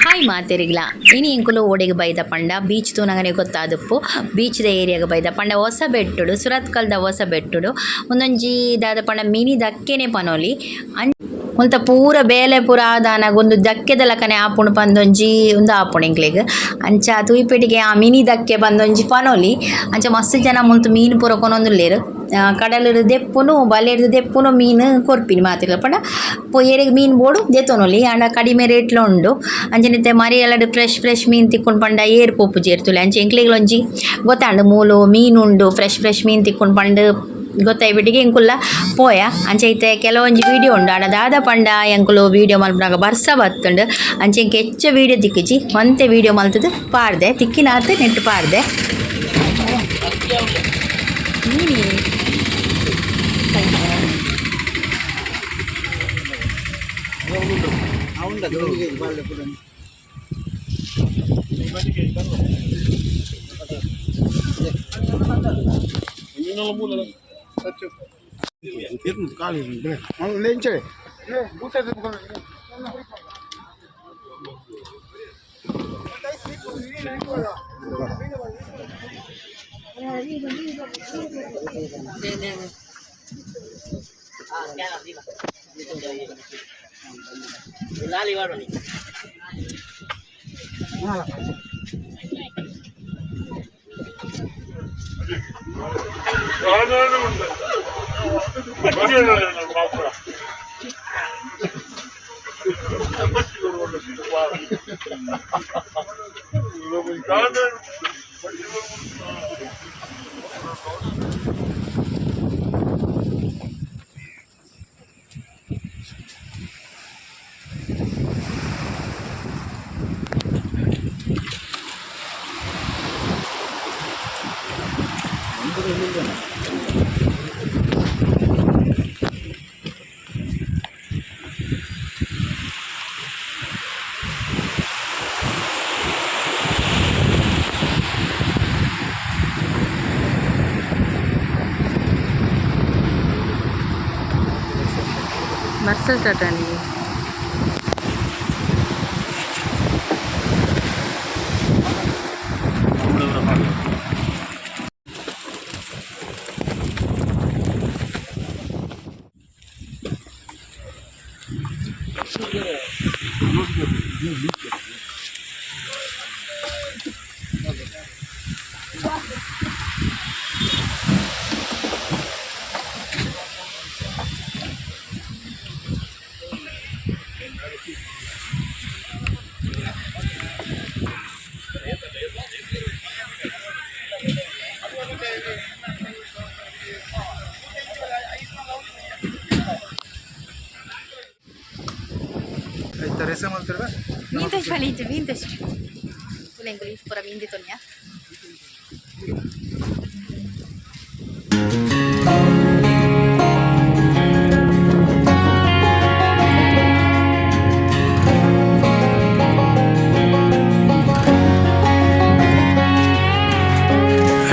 Hi ಮಾತೆರಿಗ್ಲ ಇನಿ ಇಂಕುಲು ಓಡೆಗೆ ಬೈದ ಪಂಡ ಬೀಚ್ ತೂನಗನೆ ಗೊತ್ತಾದಪ್ಪು ಬೀಚ್ದ ಏರಿಯಾಗ ಬೈದ ಪಂಡ ಹೊಸಬೆಟ್ಟುಡು ಸುರತ್ಕಲ್ದ ಹೊಸಬೆಟ್ಟುಡು ಒಂದೊಂಜಿ ದಾದ ಪಂಡ ಮಿನಿ ದಕ್ಕೆನೆ ಪನೊಲಿ ಒಂತ ಪೂರ ಬೇಲೆ ಪೂರ ಆದಾನಾಗ ಒಂದು ದಕ್ಕೆದ ಲಕನೆ ಆಪುಂಡು ಪಂದೊಂಜಿ ಒಂದು ಆಪುಂಡು ಎಂಕ್ಲೆಗ್ ಅಂಚ ತೂಯಿಪೆಟ್ಟಿಗೆ ಆ ಮಿನಿ ದಕ್ಕೆ ಪಂದೊಂಜಿ ಪನೊಲಿ ಅಂಚ ಮಸ್ತ್ ಜನ ಮುಲ್ತು ಮೀನು ಪೂರ ಕೊನೊಂದುಲ್ಲೆರ್ ಕಡಲುಡು ದೆಪ್ಪುನು ಬಲೆರ್ದು ದೆಪ್ಪುನು ಮೀನು ಕೊರ್ಪಿನಿ ಮಾತಿರ್ಲ ಪಂಡ ಏರೆಗ್ ಮೀನು ಬೋಡು ದೆತೊನೊಲಿ ಆಂಡ ಕಡಿಮೆ ರೇಟ್ಲ ಉಂಡು ಅಂಚನಿತ್ತೆ ಮರಿ ಎಲ್ಲಡ್ ಫ್ರೆಶ್ ಮೀನು ತಿಕ್ಕೊಂಡು ಪಂಡ ಏರ್ ಪೋಪು ಜೇರ್ತುಲೆ ಅಂಚ ಎಂಕ್ಲೆಗ್ಲೊಂಜಿ ಗೊತ್ತಾಂಡು ಮೂಲು ಮೀನುಂಡು ಫ್ರೆಶ್ ಮೀನು ತಿಕ್ಕೊಂಡು ಪಂಡು ಗೊತ್ತಾಯ್ಬಿಟ್ಟಿಗೆ ಎಂಕುಲ್ಲ ಪೋಯ ಅಂಚೆ ಐತೆ ಕೆಲವೊಂಜಿ ವೀಡಿಯೋ ಉಂಡು ಆಡ ದಾದ ಪಂಡ ಎಂಕುಲು ವೀಡಿಯೋ ಮಲ್ಪನಾಗ ಬರ್ಸ ಬತ್ತುಂಡು ಅಂಚೆ ಎಂಕ್ ಹೆಚ್ಚ ವೀಡಿಯೋ ತಿಕ್ಕಿಜಿ ಒಂತೆ ವೀಡಿಯೋ ಮಲ್ತದು ಪಾಡ್ದೆ ತಿಕ್ಕಿನಾತ್ ನೆಟ್ಟು ಪಾಡ್ದೆ ಬರ್ಸಲ್ ಟಾಟಾನಿ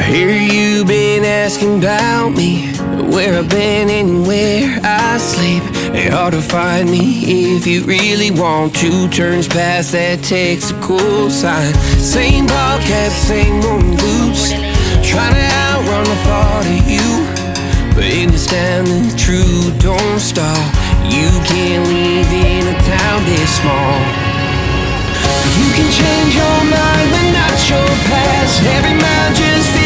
Hear you been asking about me, where I've been and where I sleep. It's hard to find me if you really want to. Turns past that takes a cool sign. Same ball cap, same moon boots. Trying to outrun the thought of you, but in this town the truth don't stop. You can't live in a town this small. You can change your mind but not your past. Every man just